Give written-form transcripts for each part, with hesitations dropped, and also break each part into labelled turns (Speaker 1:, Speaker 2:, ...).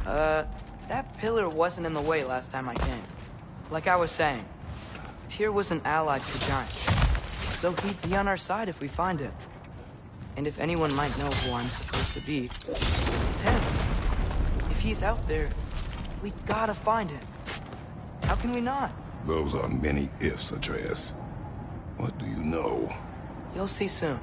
Speaker 1: That pillar wasn't in the way last time I came. Like I was saying, Tyr was an ally to the Giants, so he'd be on our side if we find him. And if anyone might know who I'm supposed to be, it's him. If he's out there, we gotta find him. How can we not?
Speaker 2: Those are many ifs, Atreus. What do you know?
Speaker 1: You'll see soon.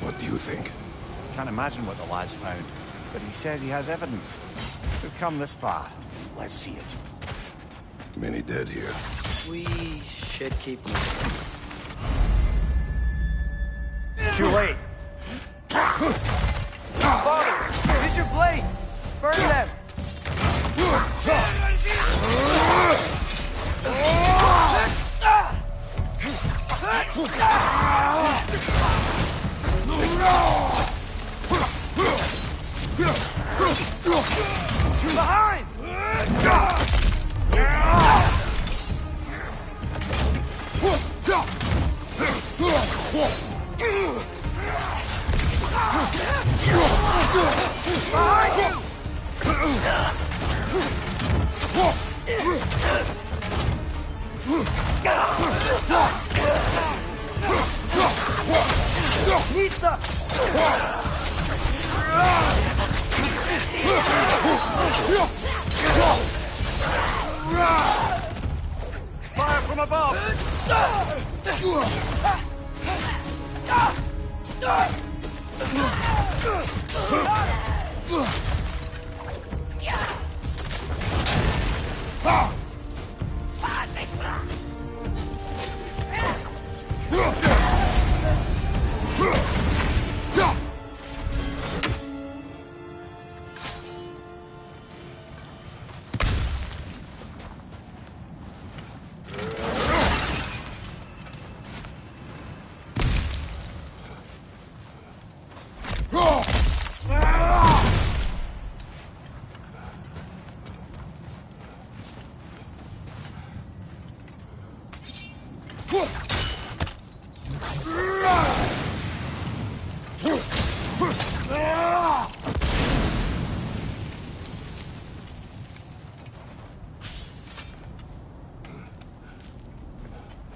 Speaker 2: What do you think?
Speaker 3: Can't imagine what the lad's found, but he says he has evidence. We've come this far. Let's see it.
Speaker 2: Many dead here.
Speaker 1: We should keep moving.
Speaker 3: Too late.
Speaker 1: Father, use your blades! Burn them! Behind!
Speaker 3: Fire from above!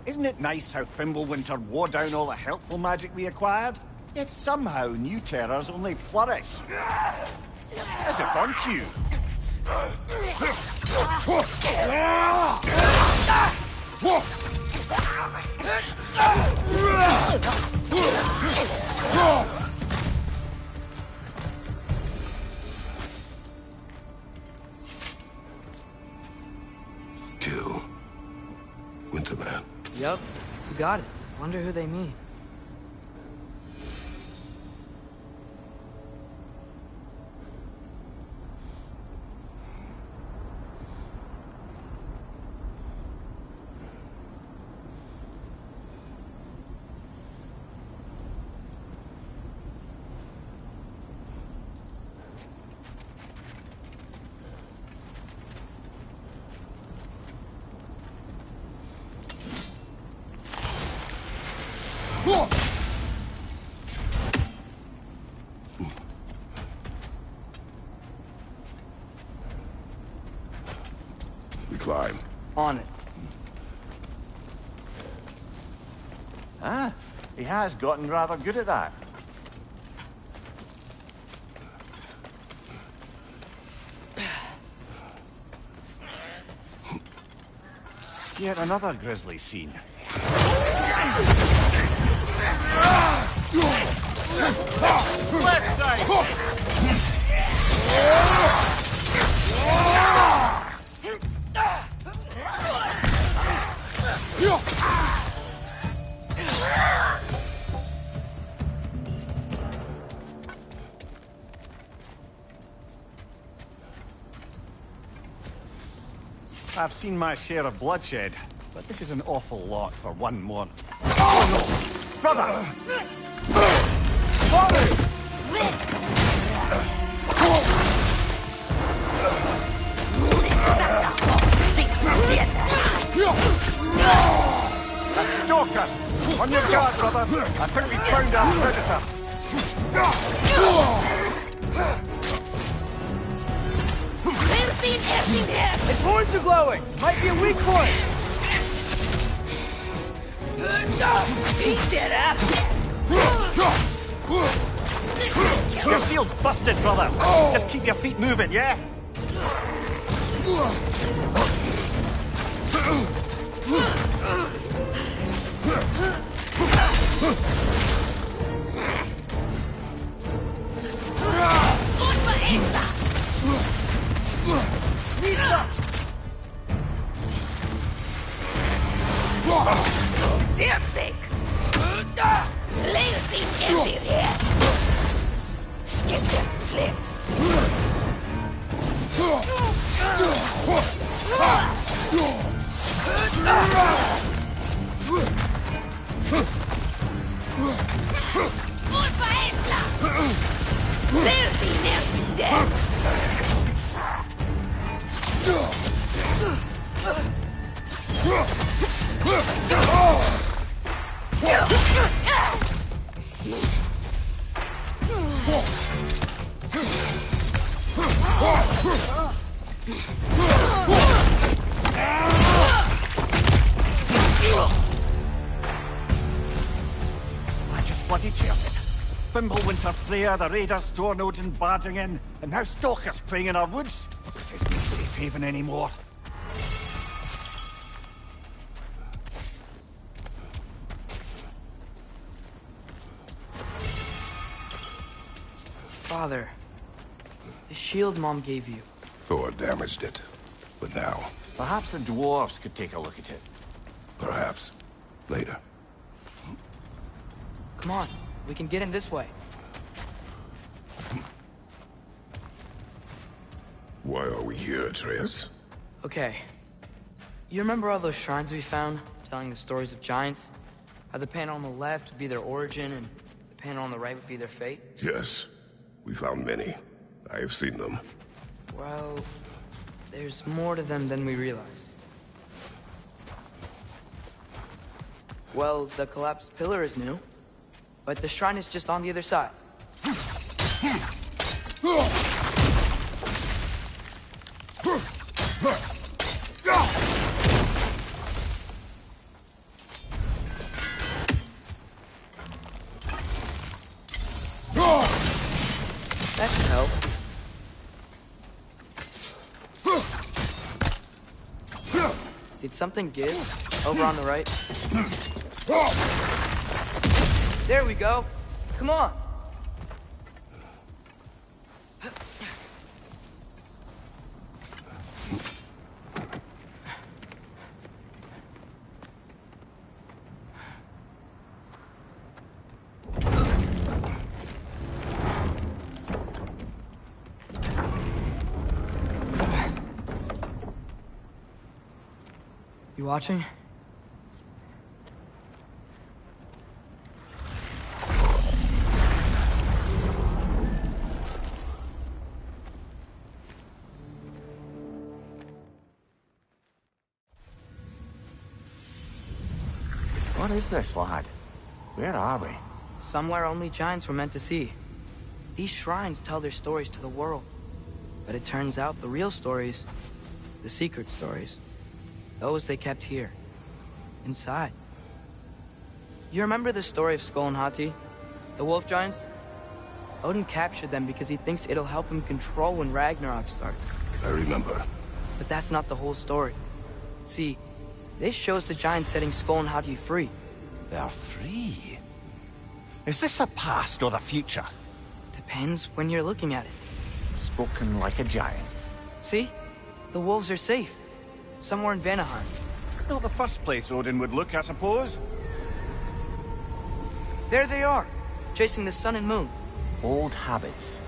Speaker 3: Isn't it nice how Fimbulwinter wore down all the helpful magic we acquired? Yet somehow new terrors only flourish. As if on cue.
Speaker 2: Kill. Winterman.
Speaker 1: Yup, you got it. Wonder who they mean.
Speaker 2: We climb.
Speaker 1: On it.
Speaker 3: Ah, he has gotten rather good at that. Yet another grisly scene. Left side! I've seen my share of bloodshed, but this is an awful lot for one more. Oh no! Brother! A stalker! On your guard, brother! I think we found our predator!
Speaker 1: Its horns are glowing! Might be a weak point!
Speaker 3: Your shield's busted, brother! Just keep your feet moving, yeah? I just bloody tears it. Winter Freya, the raiders, Storm Odin barging in, and now stalkers preying in our woods. This isn't a safe haven anymore.
Speaker 1: Father, the shield Mom gave you.
Speaker 2: Thor damaged it. But now,
Speaker 3: Perhaps the dwarves could take a look at it.
Speaker 2: perhaps, later.
Speaker 1: Come on, we can get in this way.
Speaker 2: Why are we here, Atreus?
Speaker 1: Okay. You remember all those shrines we found, telling the stories of giants? How the panel on the left would be their origin, and the panel on the right would be their fate?
Speaker 2: Yes, we found many. I have seen them.
Speaker 1: Well, there's more to them than we realized. Well, the collapsed pillar is new, but the shrine is just on the other side. That should help. Did something give? Over on the right? There we go. Come on. You watching?
Speaker 3: What is this, lad? Where are we?
Speaker 1: Somewhere only giants were meant to see. These shrines tell their stories to the world. But it turns out the real stories, the secret stories, those they kept here, inside. You remember the story of Skull and Hati? The wolf giants? Odin captured them because he thinks it'll help him control when Ragnarok starts.
Speaker 2: I remember.
Speaker 1: But that's not the whole story. See, this shows the giants setting Skull and Hati free.
Speaker 3: They're free. Is this the past or the future?
Speaker 1: Depends when you're looking at it.
Speaker 3: Spoken like a giant.
Speaker 1: See? The wolves are safe. Somewhere in Vanaheim.
Speaker 3: Not the first place Odin would look, I suppose.
Speaker 1: There they are, chasing the sun and moon.
Speaker 3: Old habits.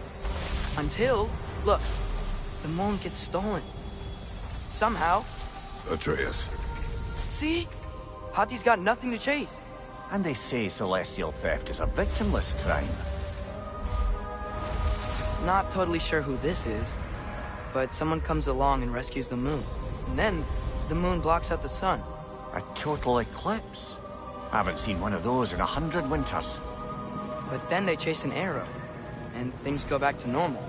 Speaker 1: Until, look, the moon gets stolen. Somehow.
Speaker 2: Atreus.
Speaker 1: See? Hati's got nothing to chase.
Speaker 3: And they say celestial theft is a victimless crime.
Speaker 1: Not totally sure who this is, but someone comes along and rescues the moon. And then, the moon blocks out the sun.
Speaker 3: A total eclipse. Haven't seen one of those in 100 winters.
Speaker 1: But then they chase an arrow, and things go back to normal.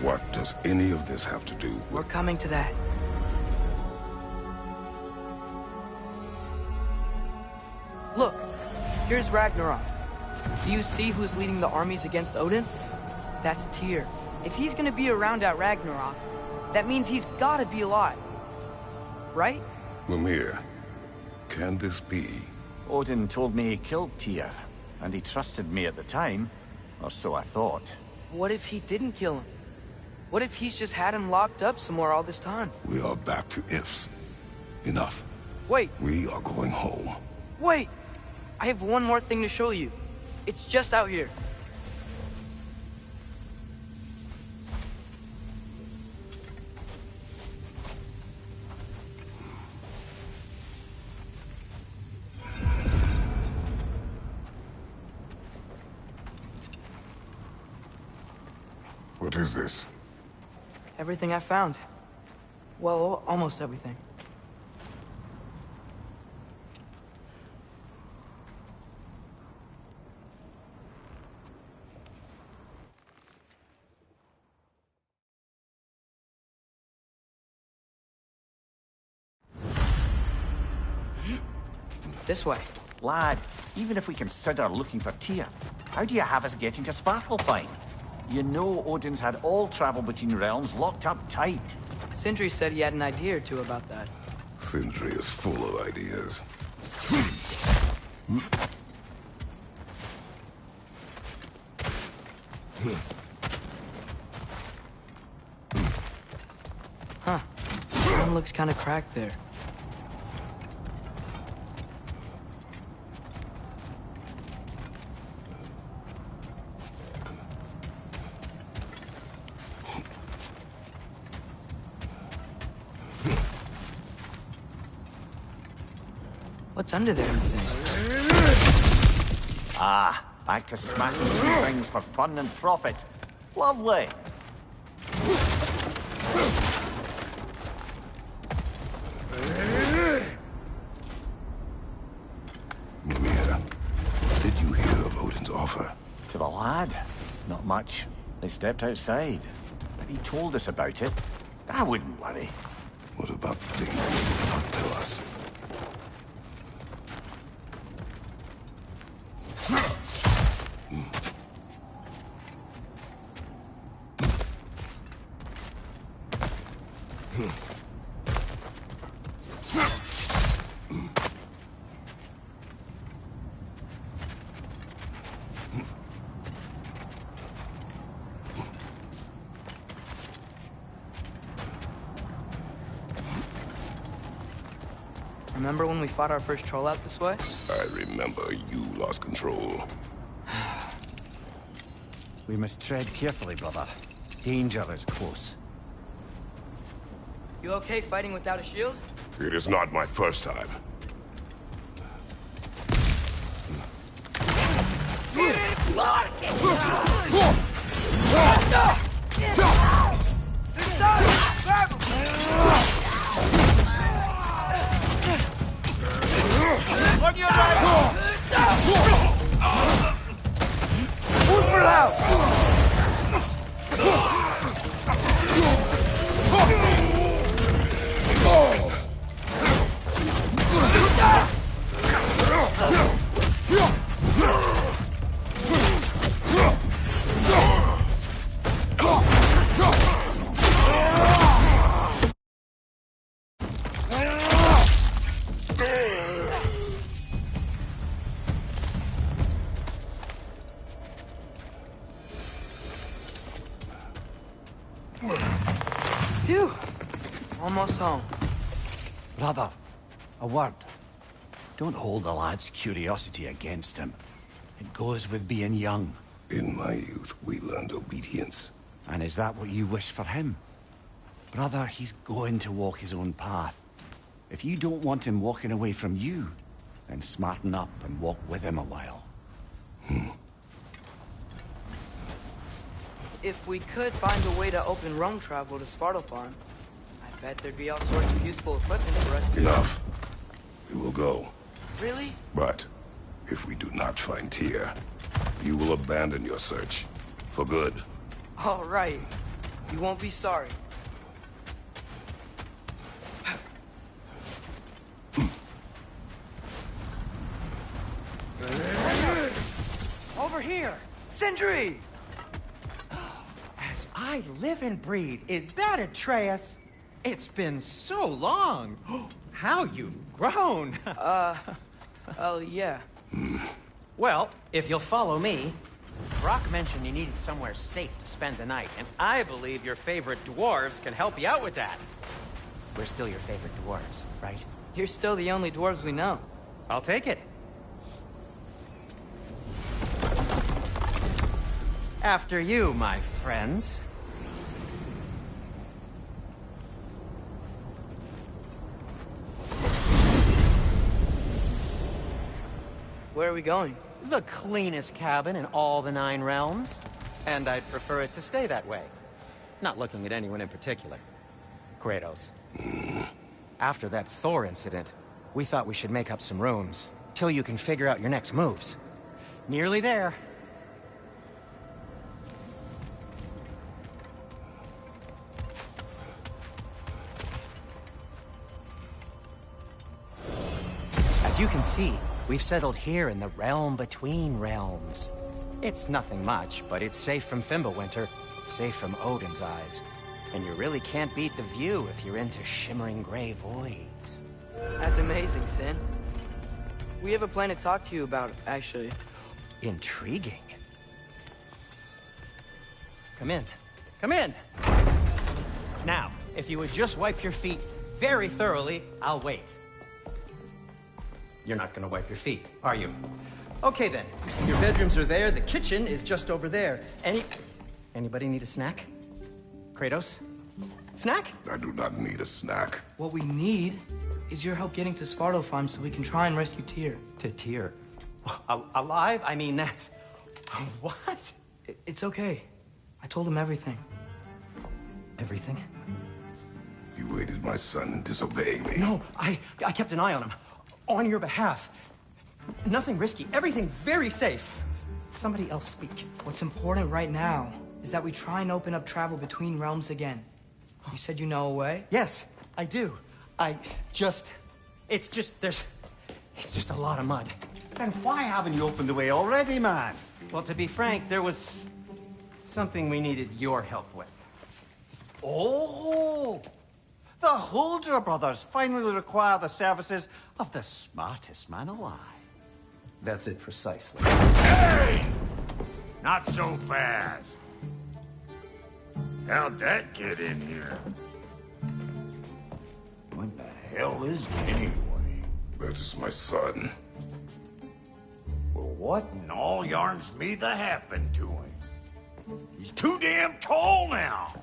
Speaker 2: What does any of this have to do
Speaker 1: We're
Speaker 2: with...
Speaker 1: coming to that. Look, here's Ragnarok. Do you see who's leading the armies against Odin? That's Tyr. If he's gonna be around at Ragnarok, that means he's gotta be alive. Right?
Speaker 2: Mimir, can this be?
Speaker 3: Odin told me he killed Tyr, and he trusted me at the time, or so I thought.
Speaker 1: What if he didn't kill him? What if he's just had him locked up somewhere all this time?
Speaker 2: We are back to ifs. Enough.
Speaker 1: Wait,
Speaker 2: We are going home.
Speaker 1: wait! I have one more thing to show you. It's just out here.
Speaker 2: What is this?
Speaker 1: Everything I found. Well, almost everything. This way.
Speaker 3: Lad, even if we consider looking for Tyr, how do you have us getting to Svartalfheim? You know Odin's had all travel between realms locked up tight.
Speaker 1: Sindri said he had an idea or two about that.
Speaker 2: Sindri is full of ideas.
Speaker 1: Huh. One looks kind of cracked there. What's under there, you think?
Speaker 3: Ah, back to smashing through things for fun and profit. Lovely.
Speaker 2: Mimir, what did you hear of Odin's offer?
Speaker 3: To the lad? Not much. They stepped outside. But he told us about it. I wouldn't worry.
Speaker 2: What about the things he did not tell us?
Speaker 1: Remember when we fought our first troll out this way?
Speaker 2: I remember you lost control.
Speaker 3: We must tread carefully, brother. Danger is close.
Speaker 1: You okay fighting without a shield?
Speaker 2: It is not my first time.
Speaker 3: On your right!
Speaker 1: Phew! Almost home.
Speaker 3: Brother, a word. Don't hold the lad's curiosity against him. It goes with being young.
Speaker 2: In my youth, we learned obedience.
Speaker 3: And is that what you wish for him? Brother, he's going to walk his own path. If you don't want him walking away from you, then smarten up and walk with him a while.
Speaker 1: If we could find a way to open roam travel to Svartalfheim, I bet there'd be all sorts of useful equipment for us to...
Speaker 2: Enough. We will go.
Speaker 1: Really?
Speaker 2: But if we do not find Tyr, you will abandon your search. For good.
Speaker 1: All right. You won't be sorry.
Speaker 4: Over here!
Speaker 1: Sindri!
Speaker 4: As I live and breathe, is that Atreus? It's been so long! How you've grown!
Speaker 1: Oh, yeah.
Speaker 4: Well, if you'll follow me, Brock mentioned you needed somewhere safe to spend the night, and I believe your favorite dwarves can help you out with that. We're still your favorite dwarves, right?
Speaker 1: You're still the only dwarves we know.
Speaker 4: I'll take it. After you, my friends.
Speaker 1: Where are we going?
Speaker 4: The cleanest cabin in all the 9 realms. And I'd prefer it to stay that way. Not looking at anyone in particular. Kratos. After that Thor incident, we thought we should make up some rooms, till you can figure out your next moves. Nearly there. As you can see, we've settled here in the realm between realms. It's nothing much, but it's safe from Fimbulwinter, safe from Odin's eyes. And you really can't beat the view if you're into shimmering gray voids.
Speaker 1: That's amazing, Sin. We have a plan to talk to you about, actually.
Speaker 4: Intriguing. Come in. Come in! Now, if you would just wipe your feet very thoroughly, I'll wait. You're not gonna wipe your feet, are you? Okay then. Your bedrooms are there, the kitchen is just over there. Anybody need a snack? Kratos? Snack?
Speaker 2: I do not need a snack.
Speaker 1: What we need is your help getting to Svartalfheim so we can try and rescue Tyr.
Speaker 4: To Tyr. Alive? I mean, that's... What?
Speaker 1: It's okay. I told him everything.
Speaker 4: Everything?
Speaker 2: You aided my son in disobeying me.
Speaker 4: No, I kept an eye on him. On your behalf. Nothing risky. Everything very safe. Somebody else speak.
Speaker 1: What's important right now is that we try and open up travel between realms again. You said you know a way?
Speaker 4: Yes, I do. It's just a lot of mud.
Speaker 3: Then why haven't you opened the way already, man?
Speaker 4: Well, to be frank, there was something we needed your help with.
Speaker 3: Oh! The Holder brothers finally require the services of the smartest man alive.
Speaker 4: That's it precisely.
Speaker 5: Hey! Not so fast. How'd that get in here? What the hell is it anyway?
Speaker 2: That is my son.
Speaker 5: Well, what in all yarns me that happened to him? He's too damn tall now.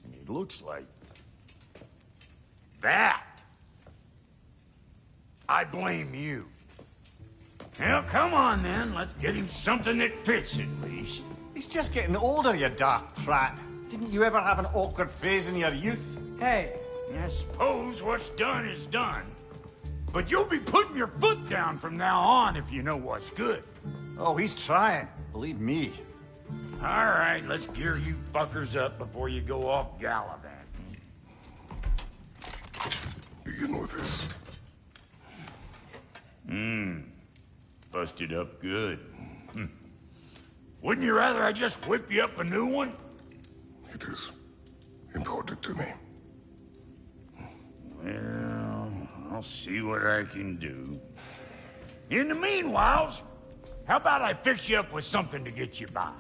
Speaker 5: And he looks like... that. I blame you. Well, come on then. Let's get him something that fits at least.
Speaker 3: He's just getting older, you daft prat. Didn't you ever have an awkward phase in your youth?
Speaker 1: Hey,
Speaker 5: I suppose what's done is done. But you'll be putting your foot down from now on if you know what's good.
Speaker 3: Oh, he's trying. Believe me.
Speaker 5: All right, let's gear you fuckers up before you go off gallivanting.
Speaker 2: Do you know this?
Speaker 5: Busted up good. Wouldn't you rather I just whip you up a new one?
Speaker 2: It is important to me.
Speaker 5: Well, I'll see what I can do. In the meanwhile, how about I fix you up with something to get you by?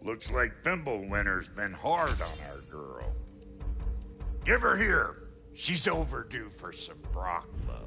Speaker 5: Looks like Thimblewinter's been hard on our girl. Give her here. She's overdue for some Brock love.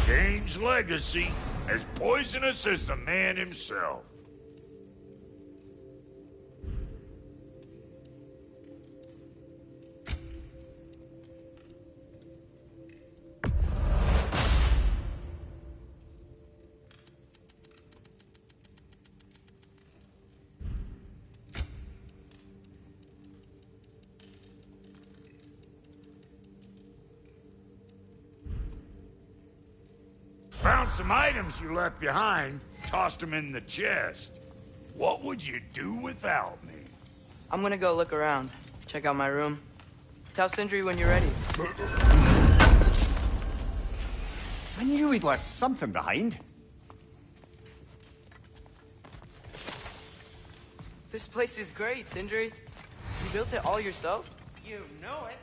Speaker 5: Kane's legacy, as poisonous as the man himself. Found some items you left behind, tossed them in the chest. What would you do without me?
Speaker 1: I'm gonna go look around. Check out my room. Tell Sindri when you're ready.
Speaker 3: I knew he'd left something behind.
Speaker 1: This place is great, Sindri. You built it all yourself?
Speaker 4: You know it.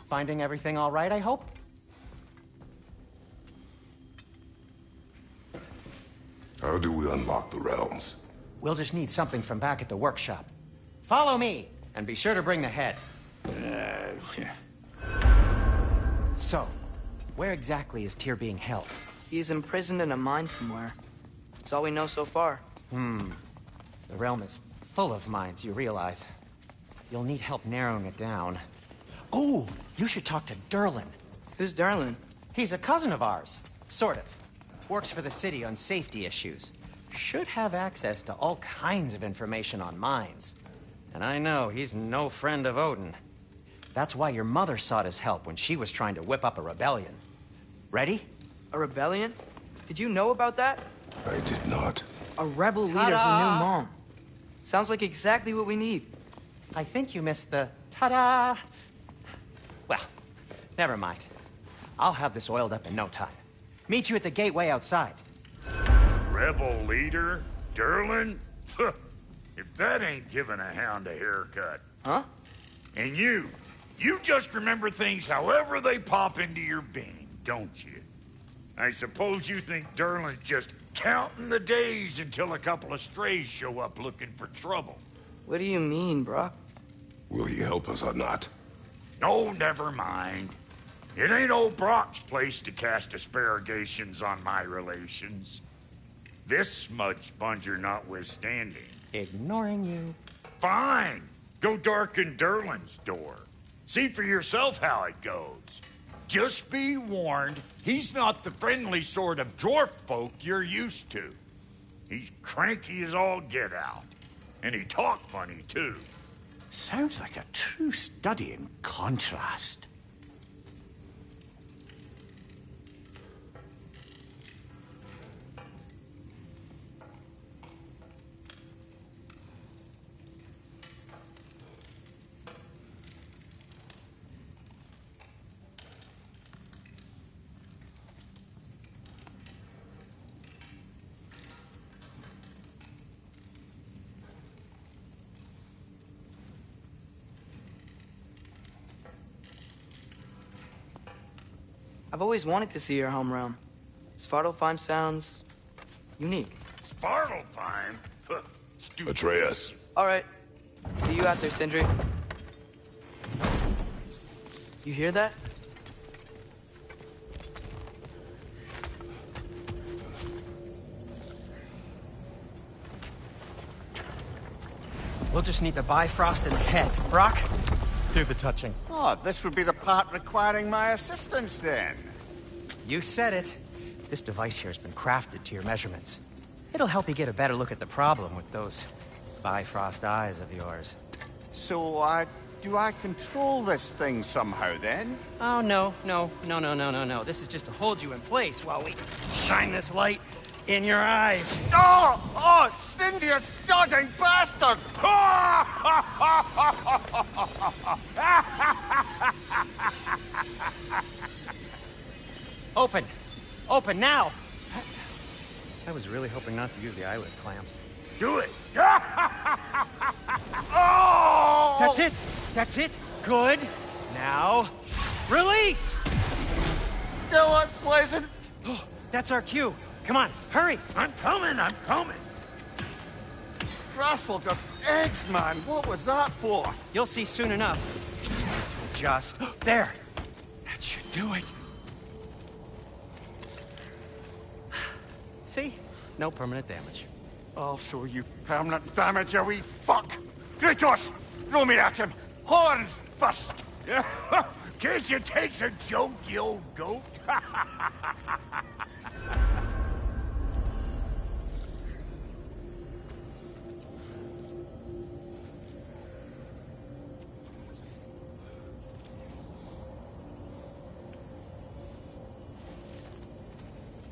Speaker 4: Finding everything all right, I hope?
Speaker 2: How do we unlock the realms?
Speaker 4: We'll just need something from back at the workshop. Follow me, and be sure to bring the head. So, where exactly is Tyr being held?
Speaker 1: He's imprisoned in a mine somewhere. That's all we know so far.
Speaker 4: The realm is full of mines, you realize. You'll need help narrowing it down. Oh, you should talk to Durlin.
Speaker 1: Who's Darlin?
Speaker 4: He's a cousin of ours. Sort of. Works for the city on safety issues. Should have access to all kinds of information on mines. And I know he's no friend of Odin. That's why your mother sought his help when she was trying to whip up a rebellion. Ready?
Speaker 1: A rebellion? Did you know about that?
Speaker 2: I did not.
Speaker 1: A rebel leader who knew Mom. Sounds like exactly what we need.
Speaker 4: I think you missed the ta-da. Well, never mind. I'll have this oiled up in no time. Meet you at the gateway outside.
Speaker 5: Rebel leader? Durlin? If that ain't giving a hound a haircut.
Speaker 1: Huh?
Speaker 5: And you just remember things however they pop into your bean, don't you? I suppose you think Derlin's just counting the days until a couple of strays show up looking for trouble.
Speaker 1: What do you mean, Brock?
Speaker 2: Will he help us or not?
Speaker 5: No, never mind. It ain't old Brock's place to cast aspersions on my relations. This smudge sponger notwithstanding.
Speaker 4: Ignoring you.
Speaker 5: Fine. Go darken Derlin's door. See for yourself how it goes. Just be warned, he's not the friendly sort of dwarf folk you're used to. He's cranky as all get out. And he talk funny, too.
Speaker 3: Sounds like a true study in contrast.
Speaker 1: I've always wanted to see your home realm. Svartalfheim sounds unique.
Speaker 5: Svartalfheim? Stupid.
Speaker 2: Atreus.
Speaker 1: All right. See you out there, Sindri. You hear that?
Speaker 4: We'll just need the Bifrost in the head. Brock, do the touching.
Speaker 3: Oh, this would be the part requiring my assistance then.
Speaker 4: You said it. This device here has been crafted to your measurements. It'll help you get a better look at the problem with those Bifrost eyes of yours.
Speaker 3: So, do I control this thing somehow then?
Speaker 4: Oh, no. This is just to hold you in place while we shine this light in your eyes.
Speaker 3: Oh, Cindy, you sodding bastard!
Speaker 4: Open! Open now! I was really hoping not to use the eyelid clamps.
Speaker 5: Do it.
Speaker 3: Oh!
Speaker 4: That's it! That's it! Good! Now, release!
Speaker 3: Still unpleasant.
Speaker 4: Oh, that's our cue. Come on, hurry!
Speaker 5: I'm coming.
Speaker 3: Grasshopper's eggs, man. What was that for?
Speaker 4: You'll see soon enough. Just... there! That should do it. See? No permanent damage.
Speaker 3: I'll show you permanent damage, you wee fuck. Kratos, throw me at him. Horns first.
Speaker 5: Guess you takes a joke, you old goat.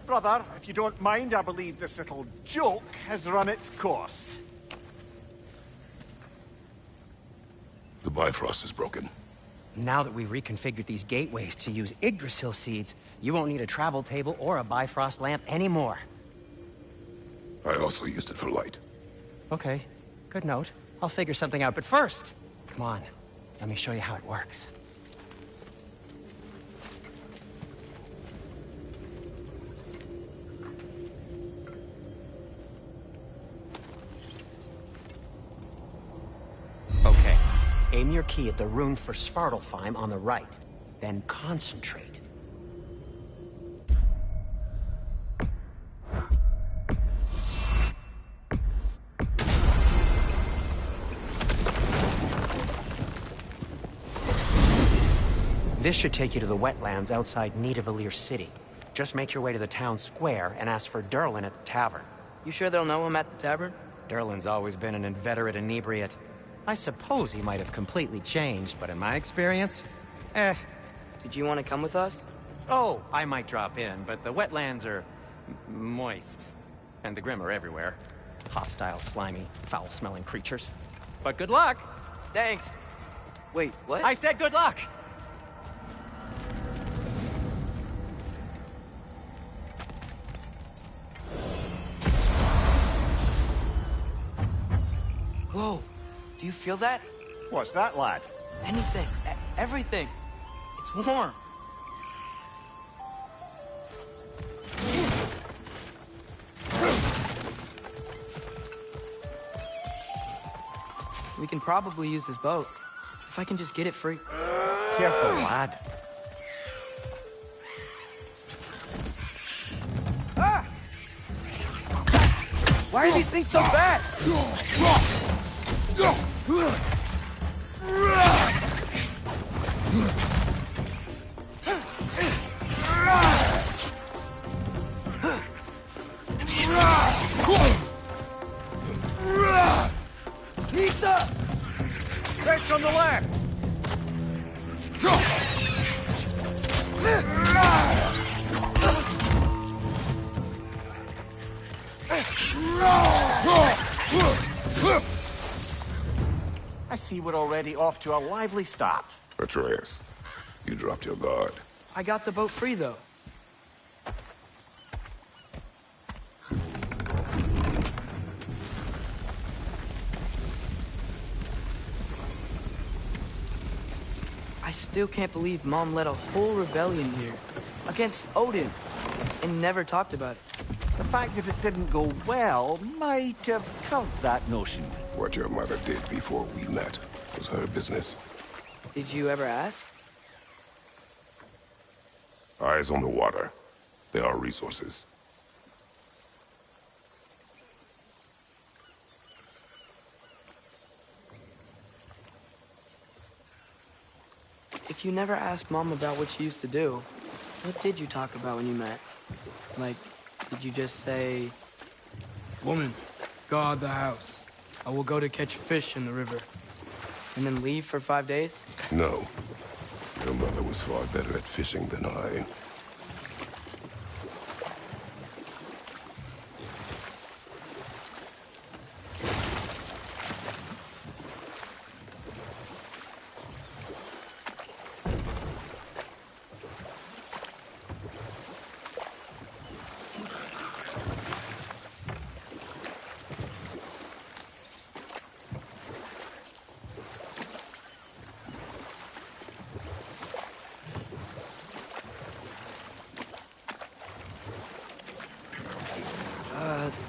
Speaker 3: Brother, if you don't mind, I believe this little joke has run its course.
Speaker 2: The Bifrost is broken.
Speaker 4: Now that we've reconfigured these gateways to use Yggdrasil seeds, you won't need a travel table or a Bifrost lamp anymore.
Speaker 2: I also used it for light.
Speaker 4: Okay, good note. I'll figure something out, but first, come on, let me show you how it works. Okay, aim your key at the rune for Svartalfheim on the right, then concentrate. This should take you to the wetlands outside Nidavellir City. Just make your way to the town square and ask for Derlin at the tavern.
Speaker 1: You sure they'll know him at the tavern?
Speaker 4: Derlin's always been an inveterate inebriate. I suppose he might have completely changed, but in my experience,
Speaker 1: Did you want to come with us?
Speaker 4: Oh, I might drop in, but the wetlands are moist. And the Grim are everywhere. Hostile, slimy, foul-smelling creatures. But good luck!
Speaker 1: Thanks. Wait, what?
Speaker 4: I said good luck!
Speaker 1: Whoa, do you feel that?
Speaker 3: What's that, lad?
Speaker 1: Anything, everything. It's warm. We can probably use this boat. If I can just get it free.
Speaker 3: Careful, lad.
Speaker 1: Ah! Why are these things so bad? Nita!
Speaker 3: Fetch on the left! I see we're already off to a lively start.
Speaker 2: Atreus, you dropped your guard.
Speaker 1: I got the boat free, though. I still can't believe Mom led a whole rebellion here. Against Odin. And never talked about it.
Speaker 3: The fact that it didn't go well might have covered that notion.
Speaker 2: What your mother did before we met was her business.
Speaker 1: Did you ever ask?
Speaker 2: Eyes on the water. There are resources.
Speaker 1: If you never asked Mom about what she used to do, what did you talk about when you met? Like, did you just say... Woman, guard the house. I will go to catch fish in the river. And then leave for 5 days?
Speaker 2: No. Your mother was far better at fishing than I.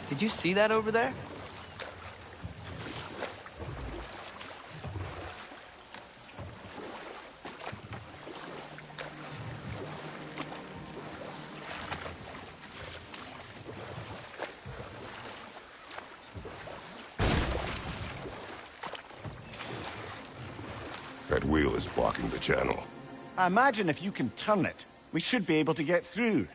Speaker 1: Did you see that over there?
Speaker 2: That wheel is blocking the channel.
Speaker 3: I imagine if you can turn it, we should be able to get through.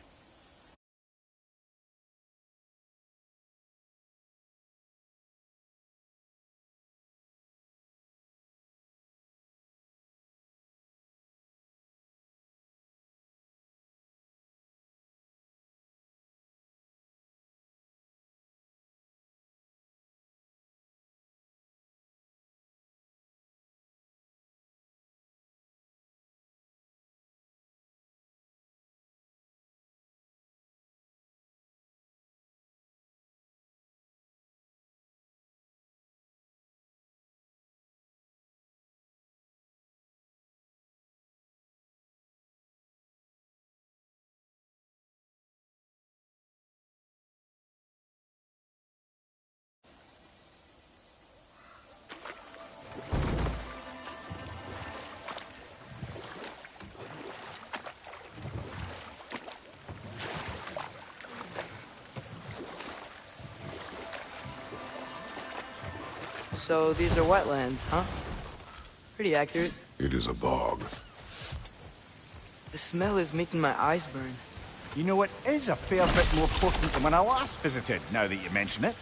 Speaker 1: So these are wetlands, huh? Pretty accurate.
Speaker 2: It is a bog.
Speaker 1: The smell is making my eyes burn.
Speaker 3: You know, it is a fair bit more potent than when I last visited, now that you mention it.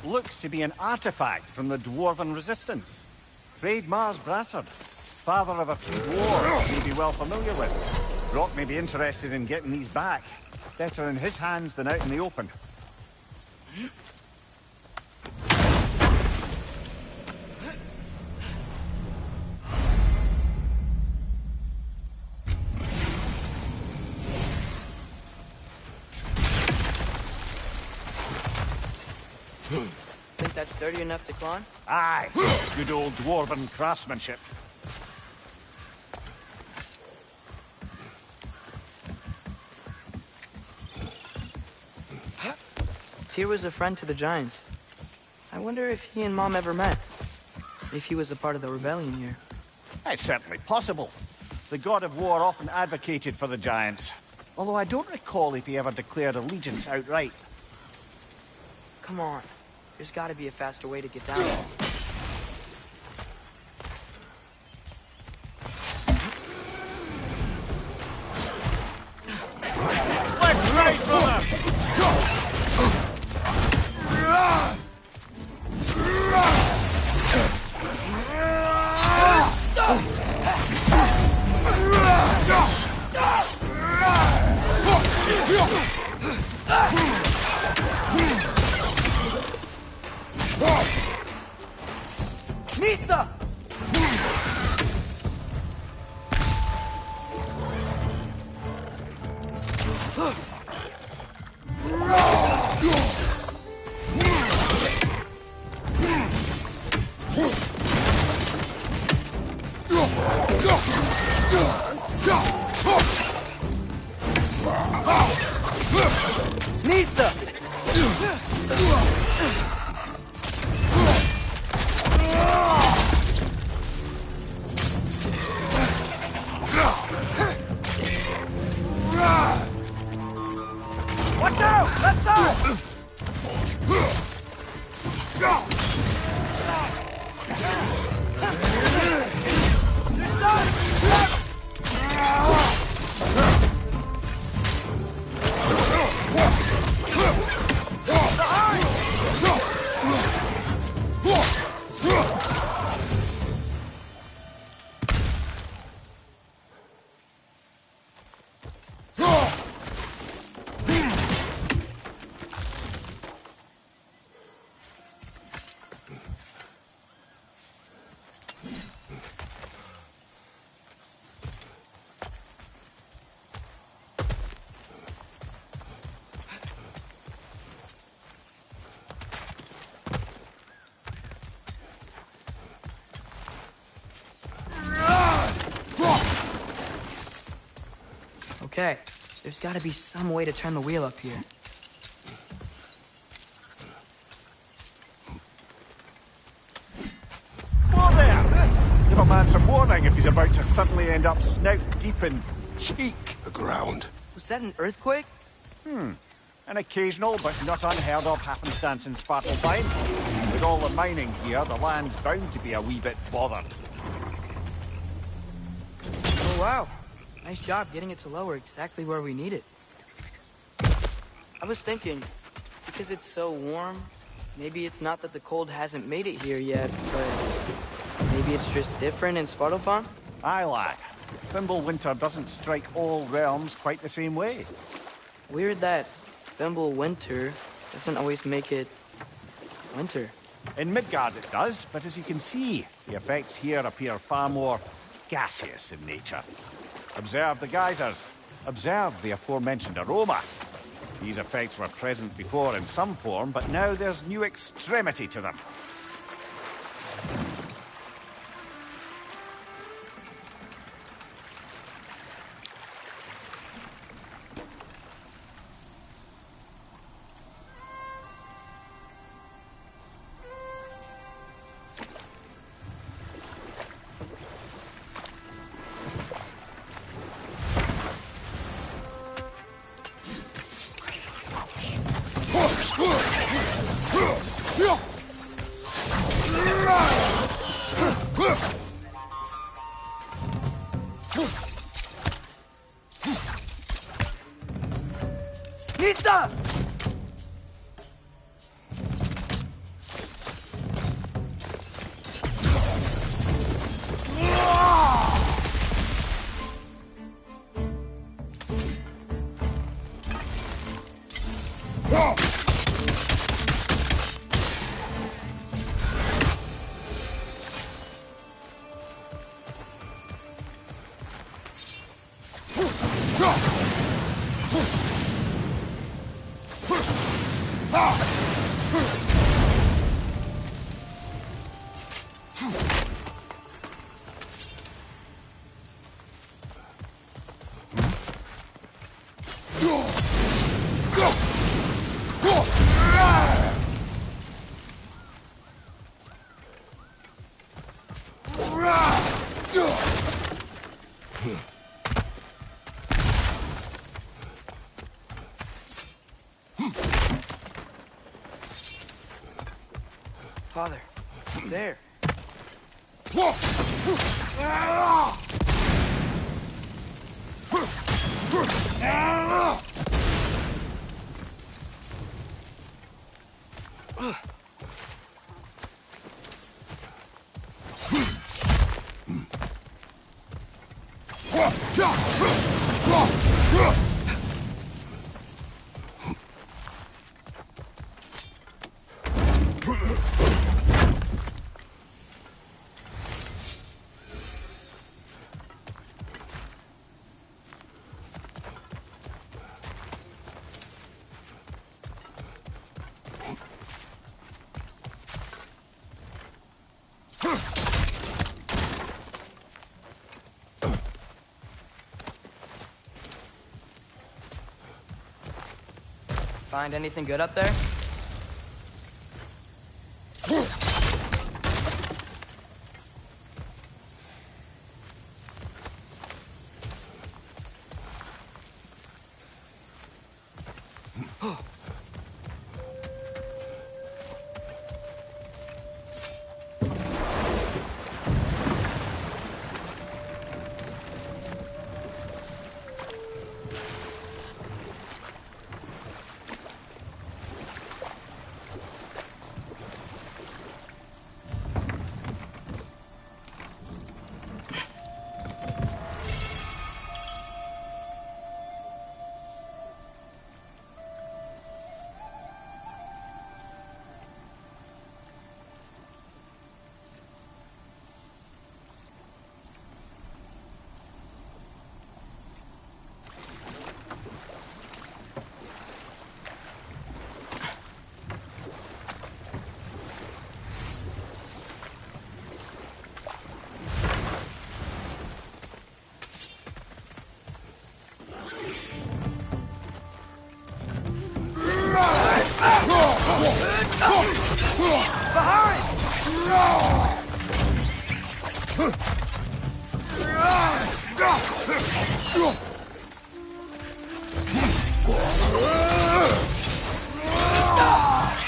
Speaker 3: looks to be an artifact from the Dwarven Resistance. Freyd Mars Brassard, father of a few dwarves you may be well familiar with. Brock may be interested in getting these back. Better in his hands than out in the open.
Speaker 1: Think that's sturdy enough to climb?
Speaker 3: Aye, good old Dwarven craftsmanship.
Speaker 1: Tyr was a friend to the Giants. I wonder if he and Mom ever met. If he was a part of the rebellion here.
Speaker 3: It's certainly possible. The god of war often advocated for the Giants. Although I don't recall if he ever declared allegiance outright.
Speaker 1: Come on. There's gotta be a faster way to get down there.
Speaker 3: Left, right, brother!
Speaker 1: Mista! Mista! Watch out! Left side! This side! Left! Okay, there's gotta be some way to turn the wheel up here.
Speaker 3: Whoa there! Give a man some warning if he's about to suddenly end up snout deep in cheek.
Speaker 2: The ground.
Speaker 1: Was that an earthquake?
Speaker 3: An occasional but not unheard of happenstance in Svartalfheim. With all the mining here, the land's bound to be a wee bit bothered.
Speaker 1: Oh wow. Nice job getting it to lower exactly where we need it. I was thinking, because it's so warm, maybe it's not that the cold hasn't made it here yet, but maybe it's just different in Svartalfheim?
Speaker 3: Aye, lad. Thimble winter doesn't strike all realms quite the same way.
Speaker 1: Weird that Thimble winter doesn't always make it winter.
Speaker 3: In Midgard it does, but as you can see, the effects here appear far more gaseous in nature. Observe the geysers. Observe the aforementioned aroma. These effects were present before in some form, but now there's new extremity to them.
Speaker 1: Father, there. Find anything good up there?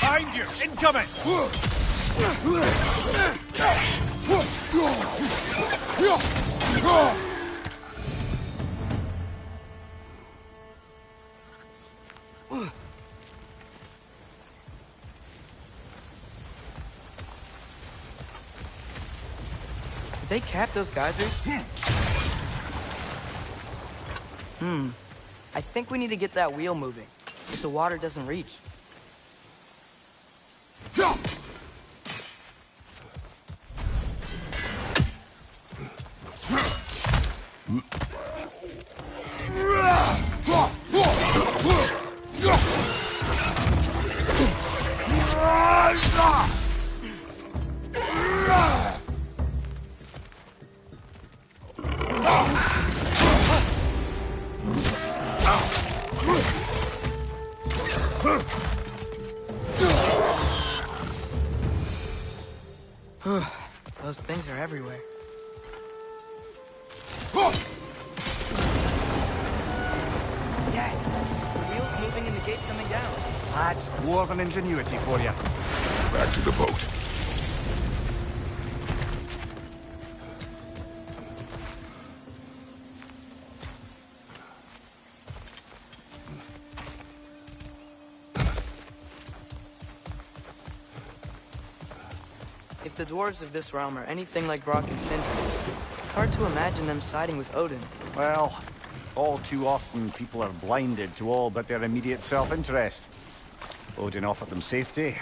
Speaker 3: Behind you! Incoming!
Speaker 1: Did they cap those geysers? I think we need to get that wheel moving, if the water doesn't reach. Those things are everywhere. Dad, the wheel's moving and the gate's coming down.
Speaker 3: That's dwarven ingenuity for you.
Speaker 2: Back to the boat.
Speaker 1: If the dwarves of this realm are anything like Brock and Sindri, it's hard to imagine them siding with Odin.
Speaker 3: Well, all too often people are blinded to all but their immediate self-interest. Odin offered them safety,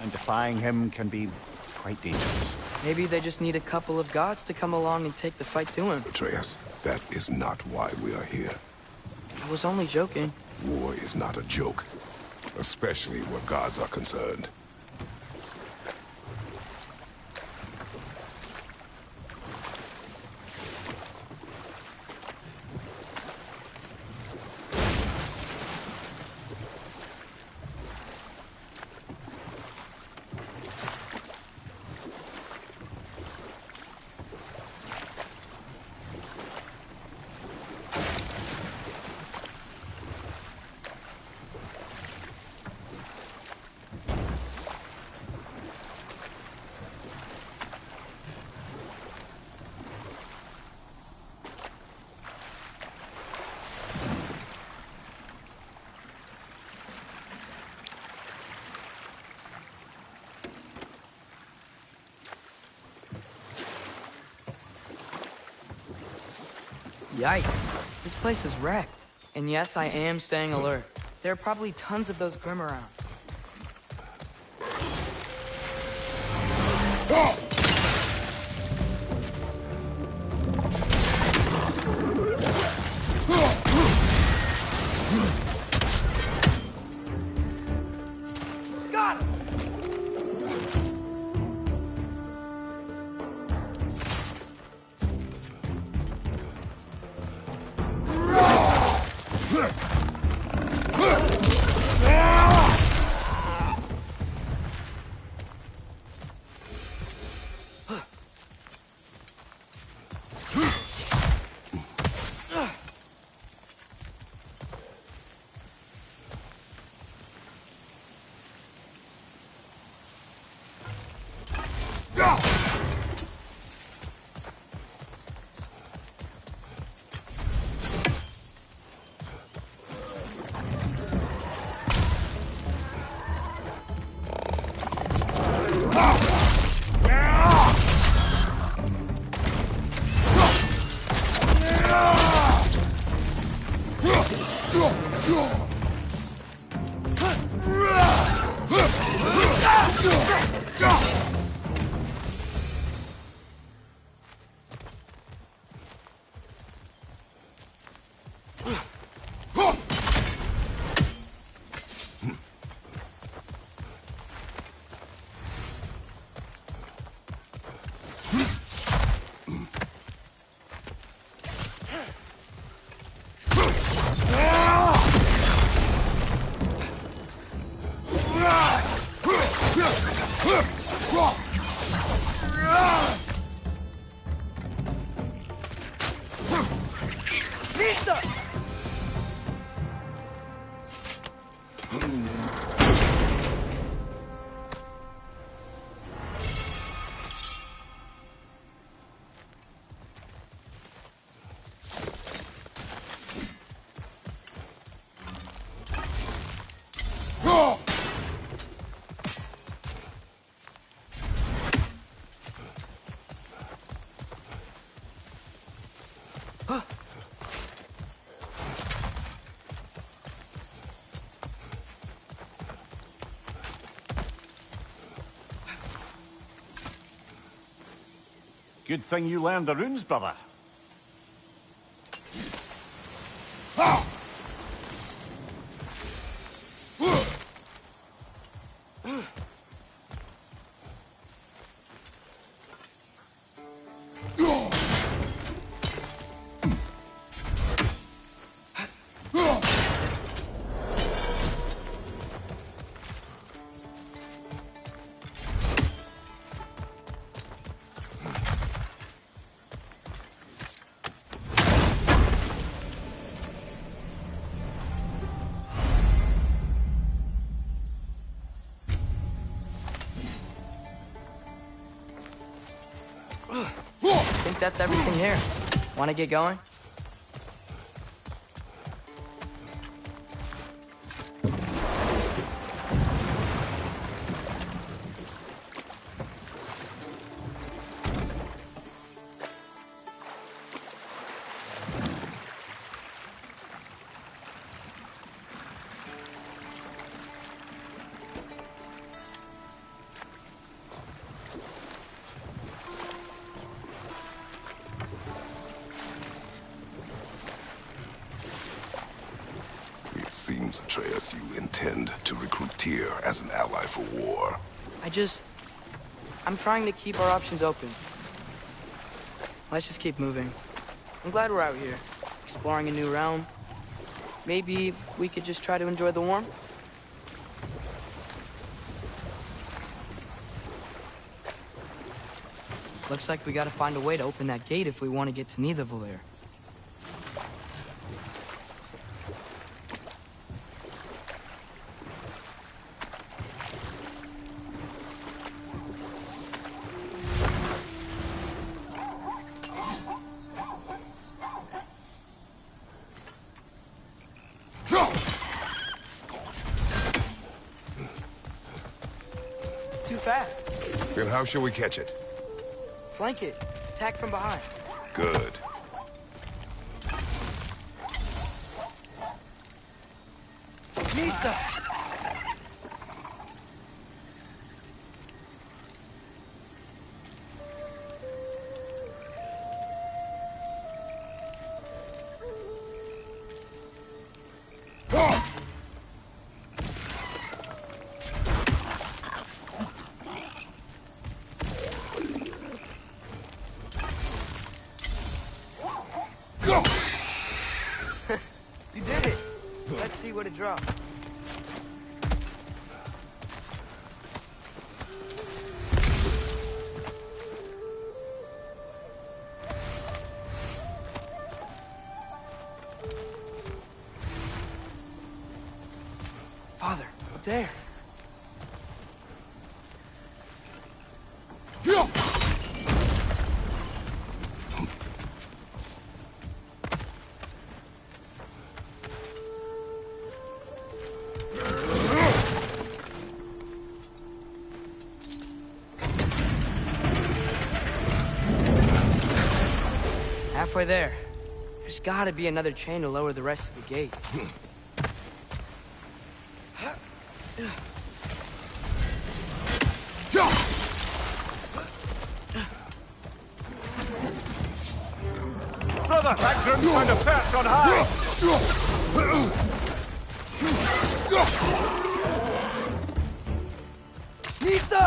Speaker 3: and defying him can be quite dangerous.
Speaker 1: Maybe they just need a couple of gods to come along and take the fight to him.
Speaker 2: Atreus, that is not why we are here.
Speaker 1: I was only joking.
Speaker 2: War is not a joke. especially where gods are concerned.
Speaker 1: Yikes. This place is wrecked. And yes, I am staying alert. There are probably tons of those Grim around. Got him!
Speaker 3: Good thing you learned the runes, brother.
Speaker 1: I think that's everything here. Want to get going?
Speaker 2: It seems Atreus else you intend to recruit Tyr as an ally for war?
Speaker 1: I'm trying to keep our options open. Let's just keep moving. I'm glad we're out here, exploring a new realm. Maybe we could just try to enjoy the warmth? Looks like we gotta find a way to open that gate if we want to get to Nidavellir. It's too fast.
Speaker 2: Then how shall we catch it?
Speaker 1: Flank it. Attack from behind.
Speaker 2: Good.
Speaker 1: Nista! You did it! Let's see what it drops. Father, up there. Halfway there. There's gotta be another chain to lower the rest of the gate.
Speaker 3: Brother, that groom's found a perch on high!
Speaker 1: Nista!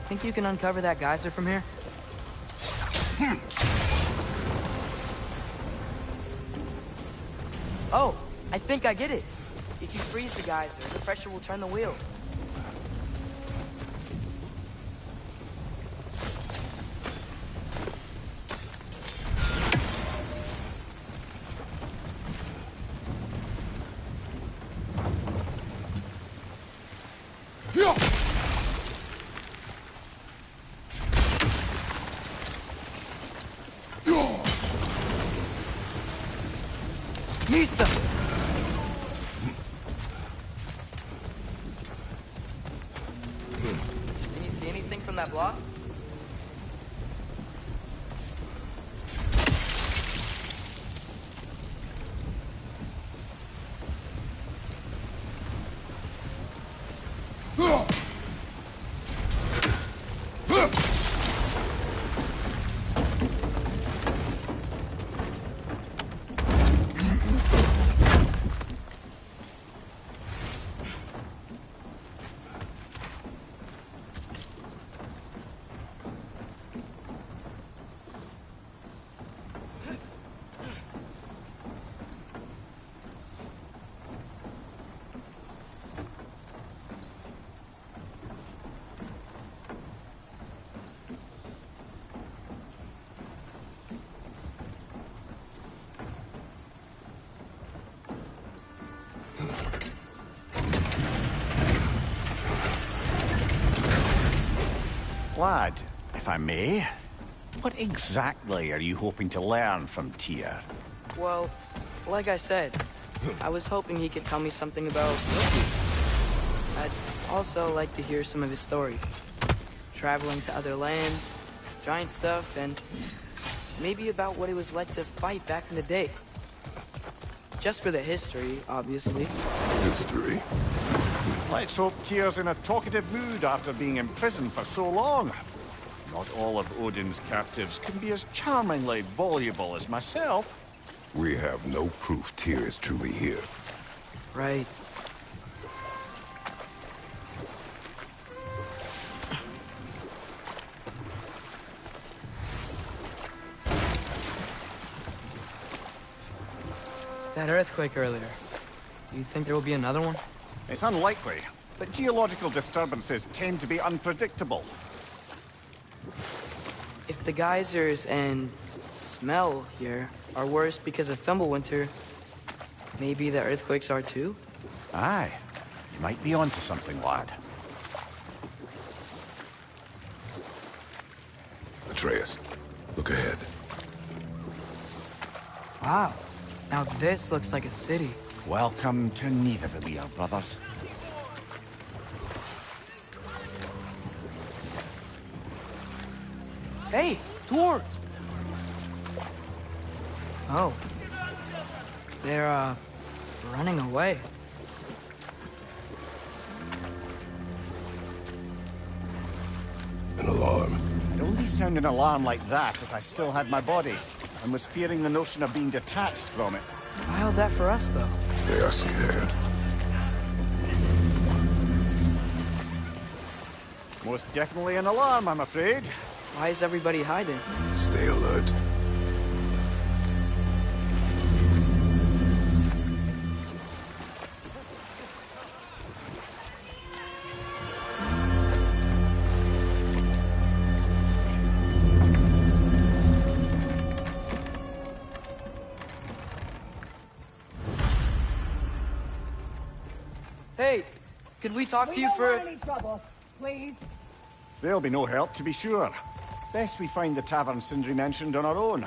Speaker 1: Think you can uncover that geyser from here? Oh, I think I get it. If you freeze the geyser, the pressure will turn the wheel. Nista! Can you see anything from that block?
Speaker 3: Lad, if I may, what exactly are you hoping to learn from Tyr?
Speaker 1: Well, like I said, I was hoping he could tell me something about Loki. I'd also like to hear some of his stories. Traveling to other lands, giant stuff, and maybe about what it was like to fight back in the day. Just for the history, obviously.
Speaker 2: History.
Speaker 3: Let's hope Tyr's in a talkative mood after being imprisoned for so long. Not all of Odin's captives can be as charmingly voluble as myself.
Speaker 2: We have no proof Tyr is truly here.
Speaker 1: Right. That earthquake earlier. Do you think there will be another one?
Speaker 3: It's unlikely, but geological disturbances tend to be unpredictable.
Speaker 1: If the geysers and smell here are worse because of Fimbulwinter, maybe the earthquakes are too?
Speaker 3: Aye, you might be onto something, lad.
Speaker 2: Atreus, look ahead.
Speaker 1: Wow. Now this looks like a city.
Speaker 3: Welcome to Nidavellir, brothers.
Speaker 1: Hey, dwarves! Oh. They're, running away.
Speaker 2: An alarm.
Speaker 3: I'd only sound an alarm like that if I still had my body, and was fearing the notion of being detached from it.
Speaker 1: Why held that for us, though?
Speaker 2: They are scared.
Speaker 3: Most definitely an alarm, I'm afraid.
Speaker 1: Why is everybody hiding?
Speaker 2: Stay alert.
Speaker 1: Hey, could we talk to you for...
Speaker 6: any trouble, please.
Speaker 3: There'll be no help, to be sure. Best we find the tavern Sindri mentioned on our own.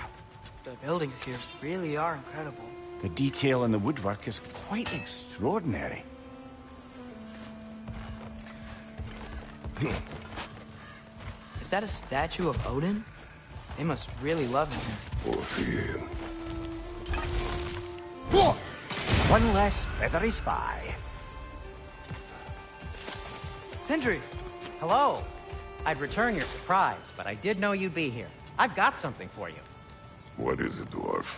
Speaker 1: The buildings here really are incredible.
Speaker 3: The detail in the woodwork is quite extraordinary.
Speaker 1: Is that a statue of Odin? They must really love him here.
Speaker 2: Or fear.
Speaker 3: One less feathery spy.
Speaker 1: Sindri!
Speaker 4: Hello. I'd return your surprise, but I did know you'd be here. I've got something for you.
Speaker 2: What is it, dwarf?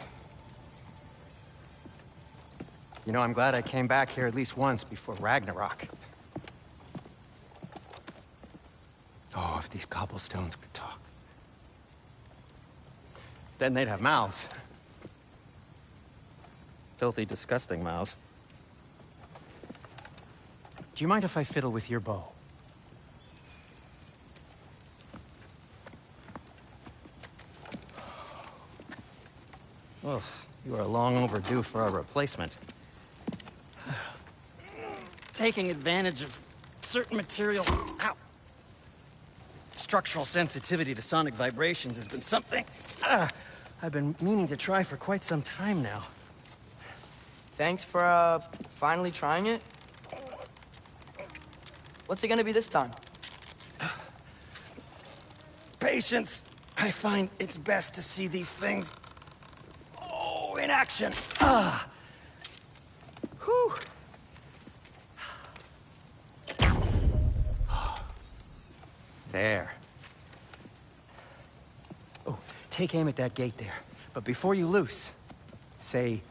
Speaker 4: You know, I'm glad I came back here at least once before Ragnarok. Oh, if these cobblestones could talk. Then they'd have mouths. Filthy, disgusting mouths. Do you mind if I fiddle with your bow? Oh, you are long overdue for a replacement. Taking advantage of certain material... Ow! Structural sensitivity to sonic vibrations has been something... I've been meaning to try for quite some time now.
Speaker 1: Thanks for, finally trying it. What's it gonna be this time?
Speaker 4: Patience. I find it's best to see these things... Oh, in action. Whew. There. Oh, take aim at that gate there. But before you loose, say,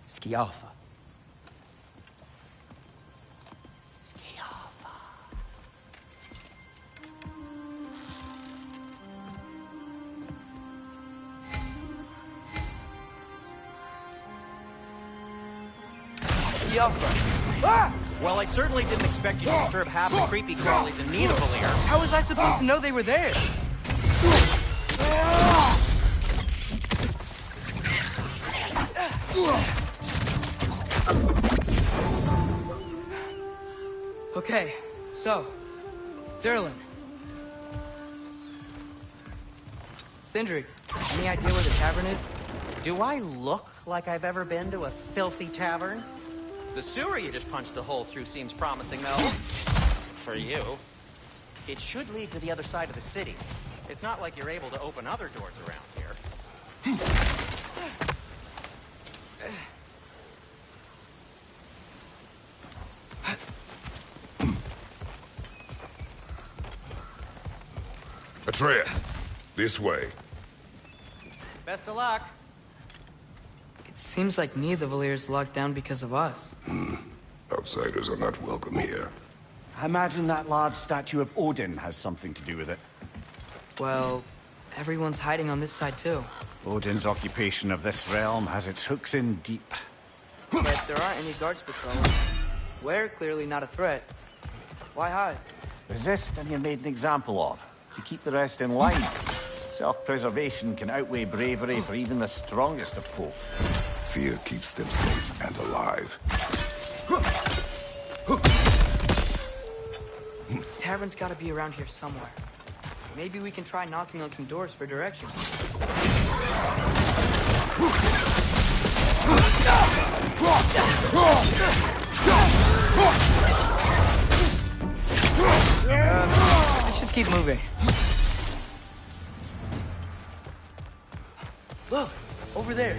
Speaker 4: Skialfa. Skialfa.
Speaker 1: Skialfa. Ah!
Speaker 4: Well, I certainly didn't expect you to disturb half the creepy crawlies in Nidavellir.
Speaker 1: How was I supposed to know they were there? Okay, so, Durlin. Sindri, any idea where the tavern is?
Speaker 4: Do I look like I've ever been to a filthy tavern? The sewer you just punched a hole through seems promising, though. For you. It should lead to the other side of the city. It's not like you're able to open other doors around here.
Speaker 2: Atreya, this way.
Speaker 4: Best of luck.
Speaker 1: It seems like neither Valyr's locked down because of us.
Speaker 2: Outsiders are not welcome here.
Speaker 3: I imagine that large statue of Odin has something to do with it.
Speaker 1: Well, everyone's hiding on this side too.
Speaker 3: Odin's occupation of this realm has its hooks in deep.
Speaker 1: But there aren't any guards patrolling. We're clearly not a threat. Why hide?
Speaker 3: Resist and you're made an example of, to keep the rest in line. Self-preservation can outweigh bravery for even the strongest of folk.
Speaker 2: Fear keeps them safe and alive.
Speaker 1: Tavern's gotta be around here somewhere. Maybe we can try knocking on some doors for directions. Let's just keep moving. Look, over there.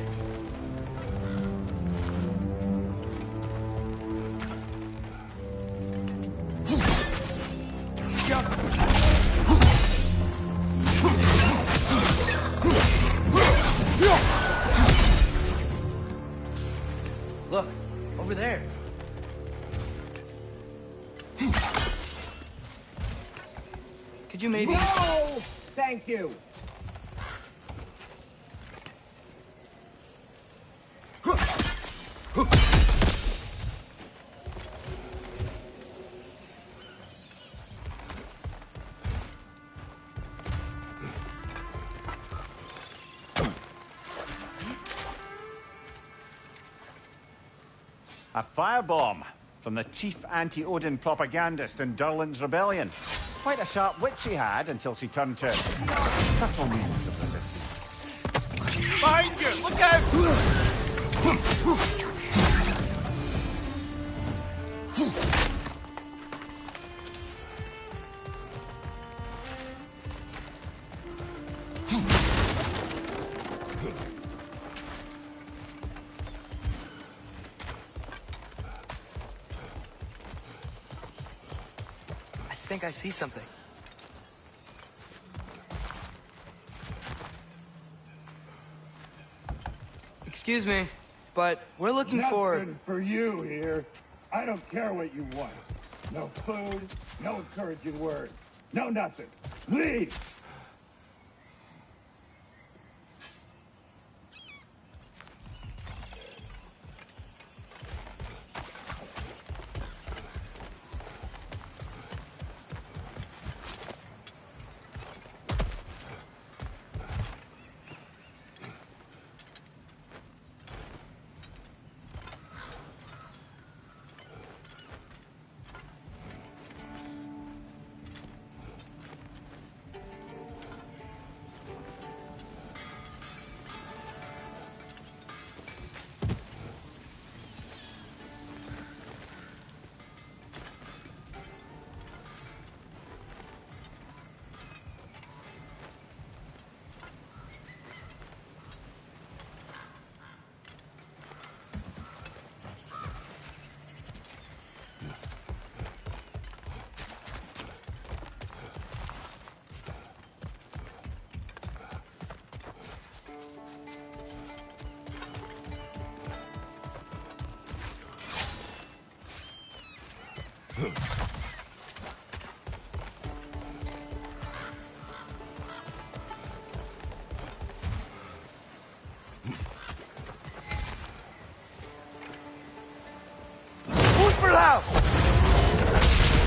Speaker 1: Look, over there. Could you maybe...
Speaker 6: No! Thank you.
Speaker 3: A firebomb from the chief anti-Odin propagandist in Durlin's rebellion. Quite a sharp wit she had until she turned to subtle means of resistance.
Speaker 5: Behind you! Look out!
Speaker 1: I think I see something. Excuse me, but we're looking for...
Speaker 6: Nothing for you here. I don't care what you want. No food, no encouraging words, no nothing. Leave!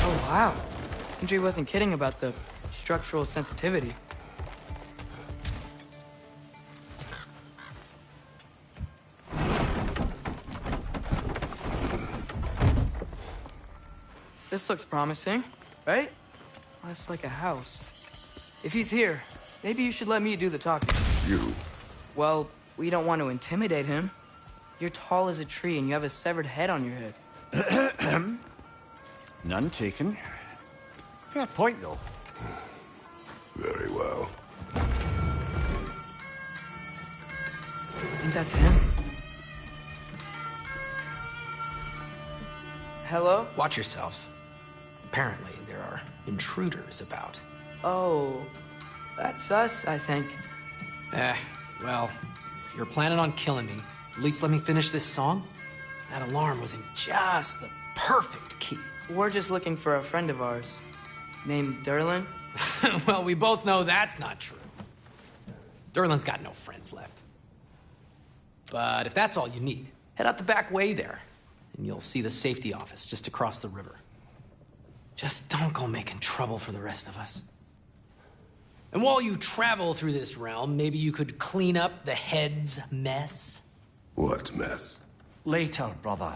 Speaker 1: Oh, wow. Sindri wasn't kidding about the structural sensitivity. This looks promising, right? Well, that's like a house. If he's here, maybe you should let me do the talking.
Speaker 2: You.
Speaker 1: Well, we don't want to intimidate him. You're tall as a tree and you have a severed head on your head.
Speaker 3: None taken. Fair point, though.
Speaker 2: Very well.
Speaker 1: Think that's him? Hello?
Speaker 7: Watch yourselves. Apparently, there are intruders about.
Speaker 1: Oh, that's us, I think.
Speaker 7: Well, if you're planning on killing me, at least let me finish this song. That alarm was in just the perfect key.
Speaker 1: We're just looking for a friend of ours, named Derlin.
Speaker 7: Well, we both know that's not true. Derlin's got no friends left. But if that's all you need, head out the back way there, and you'll see the safety office just across the river. Just don't go making trouble for the rest of us. And while you travel through this realm, maybe you could clean up the head's mess?
Speaker 2: What mess?
Speaker 3: Later, brother.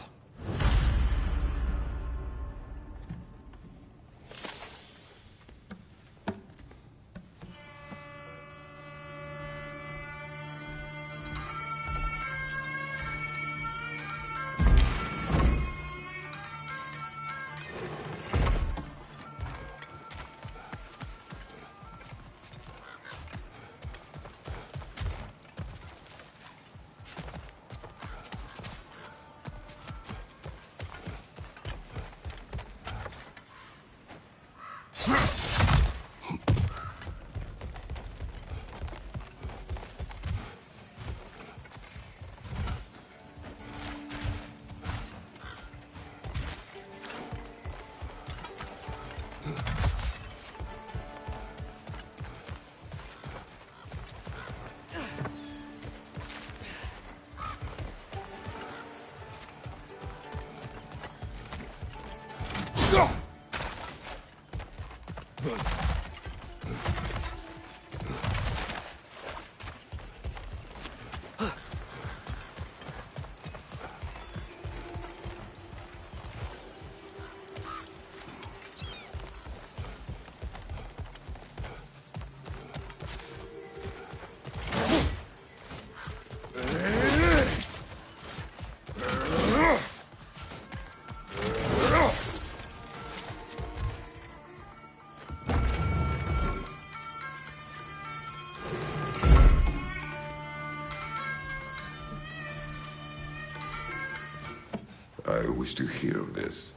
Speaker 2: I wish to hear of this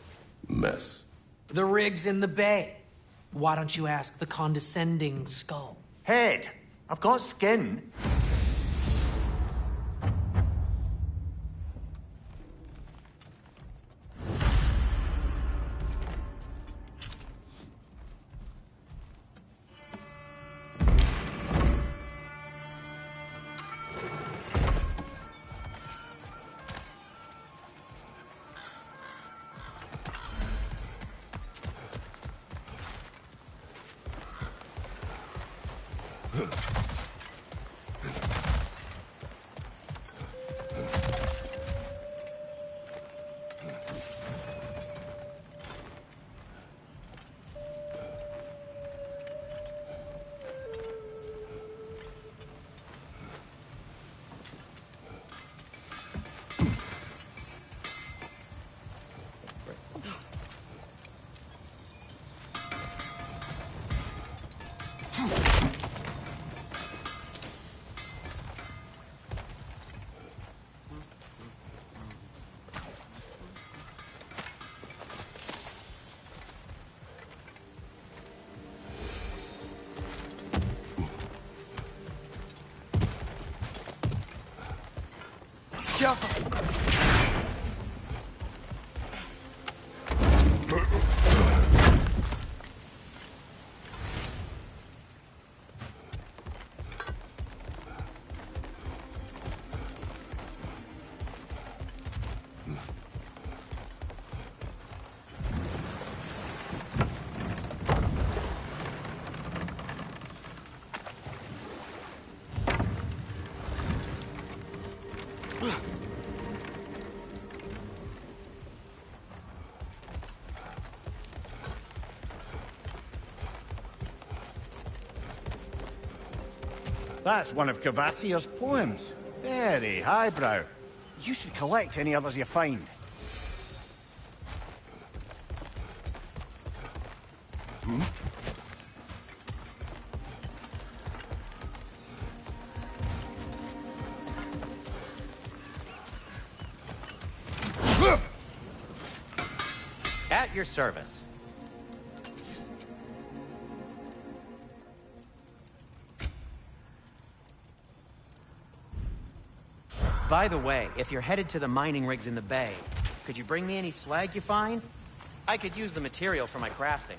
Speaker 2: mess.
Speaker 7: The rig's in the bay. Why don't you ask the condescending skull?
Speaker 3: Head! I've got skin. That's one of Cavassier's poems. Very highbrow. You should collect any others you find.
Speaker 4: At your service. By the way, if you're headed to the mining rigs in the bay, could you bring me any slag you find? I could use the material for my crafting.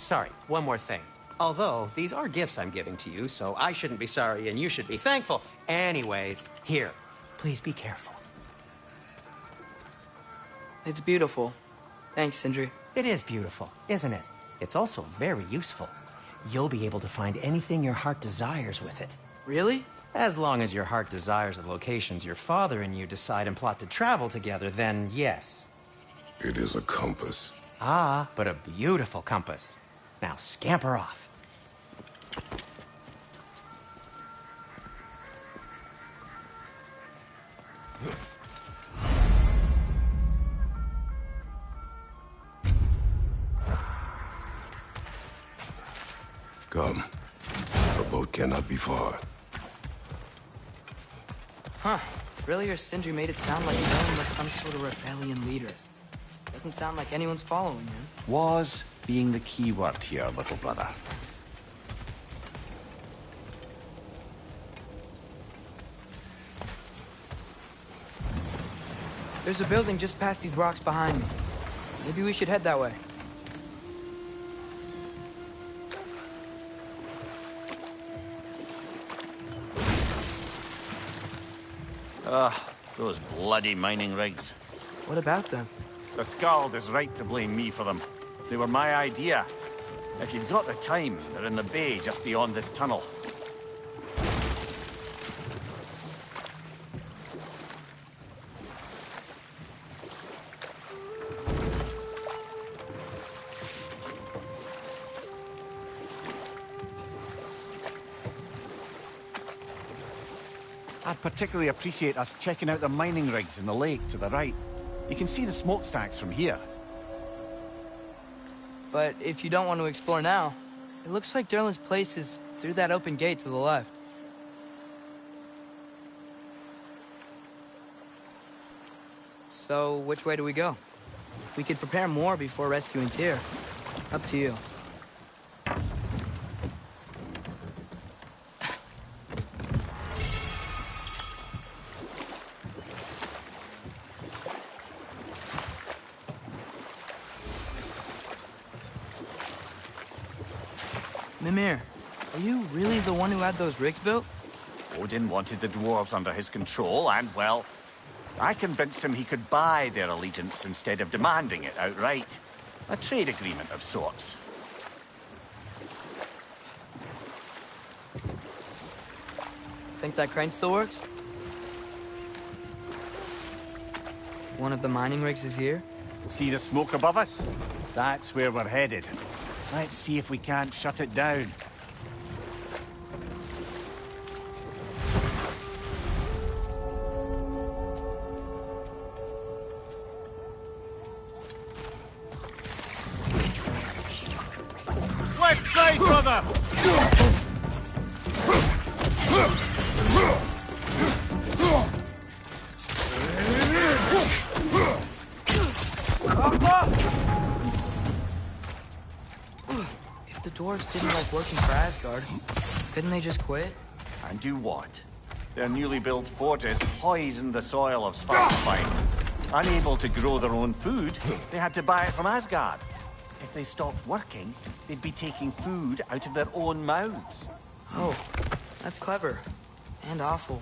Speaker 4: sorry, one more thing. Although, these are gifts I'm giving to you, so I shouldn't be sorry and you should be thankful. Anyways, here, please be careful.
Speaker 1: It's beautiful. Thanks, Sindri.
Speaker 4: It is beautiful, isn't it? It's also very useful. You'll be able to find anything your heart desires with it.
Speaker 1: Really?
Speaker 4: As long as your heart desires the locations your father and you decide and plot to travel together, then yes.
Speaker 2: It is a compass.
Speaker 4: Ah, but a beautiful compass. Now scamper off.
Speaker 2: Come. The boat cannot be far.
Speaker 1: Huh. Earlier, Sindri made it sound like Dylan was some sort of rebellion leader. Doesn't sound like anyone's following him.
Speaker 3: Was being the key word here, little brother.
Speaker 1: There's a building just past these rocks behind me. Maybe we should head that way.
Speaker 3: Those bloody mining rigs.
Speaker 1: What about them?
Speaker 3: The Skald is right to blame me for them. They were my idea. If you've got the time, they're in the bay just beyond this tunnel. I'd particularly appreciate us checking out the mining rigs in the lake to the right. You can see the smokestacks from here.
Speaker 1: But if you don't want to explore now, it looks like Derlin's place is through that open gate to the left. So, which way do we go? We could prepare more before rescuing Tyr. Up to you. Mimir, are you really the one who had those rigs built?
Speaker 3: Odin wanted the dwarves under his control, and, well, I convinced him he could buy their allegiance instead of demanding it outright. A trade agreement of sorts.
Speaker 1: Think that crane still works? One of the mining rigs is here?
Speaker 3: See the smoke above us? That's where we're headed. Let's see if we can't shut it down. Left side, brother!
Speaker 1: If the dwarves didn't like working for Asgard, couldn't they just quit?
Speaker 3: And do what? Their newly built forges poisoned the soil of Svartalfheim. Unable to grow their own food, they had to buy it from Asgard. If they stopped working, they'd be taking food out of their own mouths.
Speaker 1: Oh, that's clever. And awful.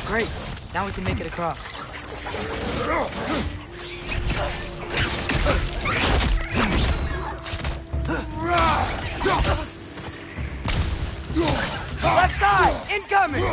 Speaker 1: Great. Now we can make it across. Left side! Incoming!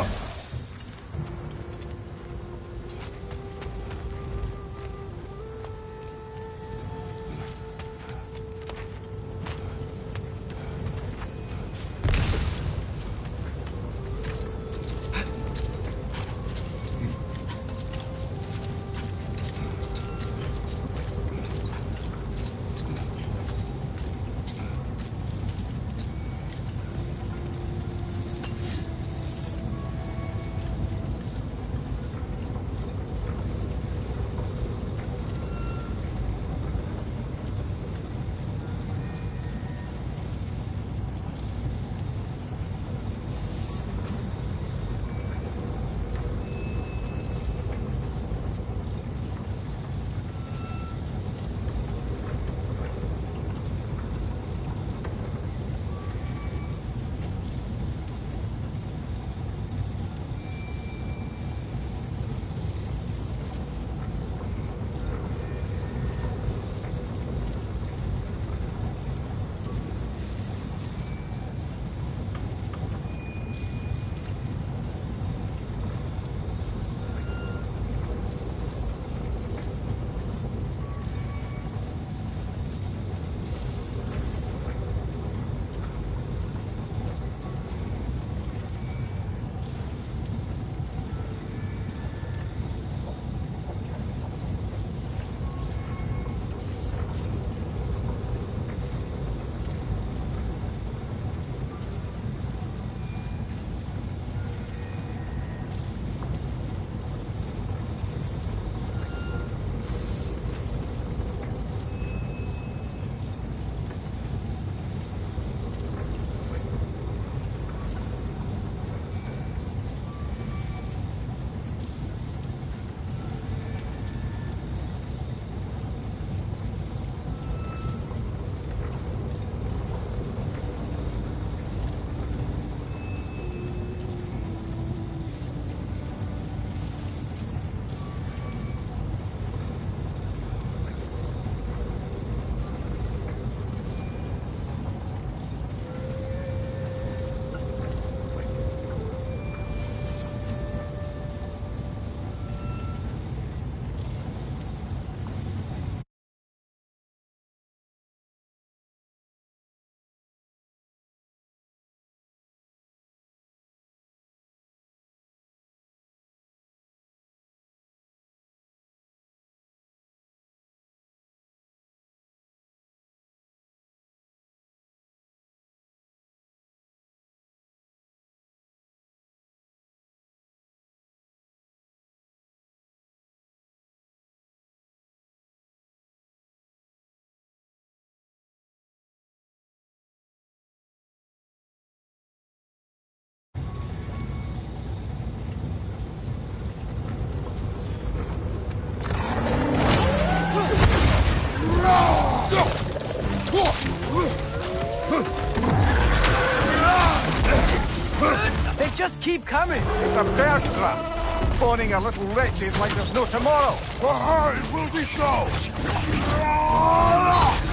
Speaker 1: just keep coming.
Speaker 3: It's a bird trap. Spawning a little wretches like there's no tomorrow.
Speaker 2: Aye, it will be so!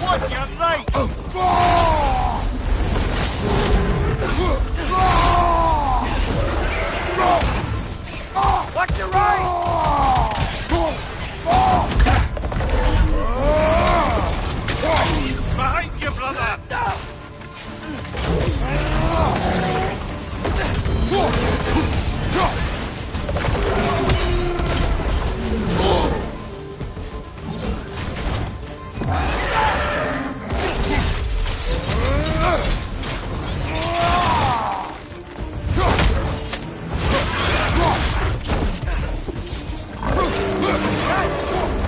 Speaker 3: What's your right?
Speaker 1: Watch your right!
Speaker 3: Behind you, brother!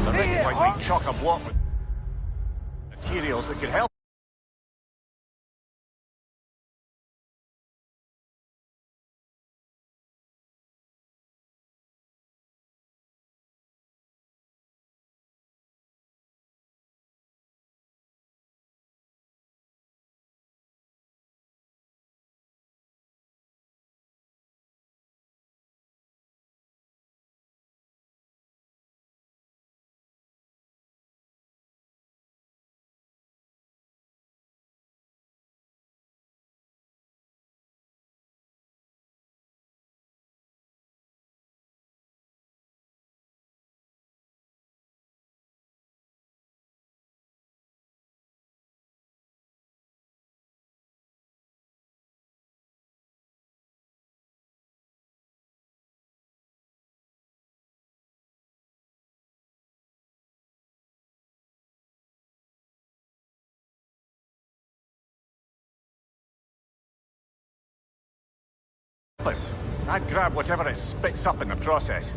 Speaker 3: The ring's like chock a block with materials that could help. I'd grab whatever it spits up in the process.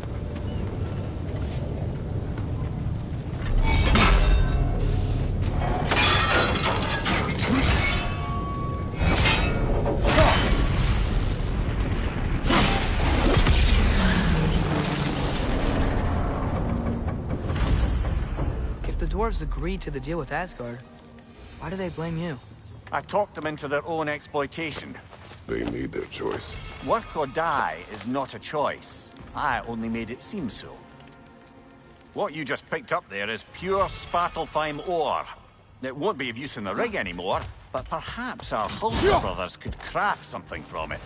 Speaker 1: If the dwarves agreed to the deal with Asgard, why do they blame you?
Speaker 3: I talked them into their own exploitation.
Speaker 2: They made their choice.
Speaker 3: Work or die is not a choice. I only made it seem so. What you just picked up there is pure Svartalfheim ore. It won't be of use in the rig anymore, but perhaps our Hulk brothers could craft something from it.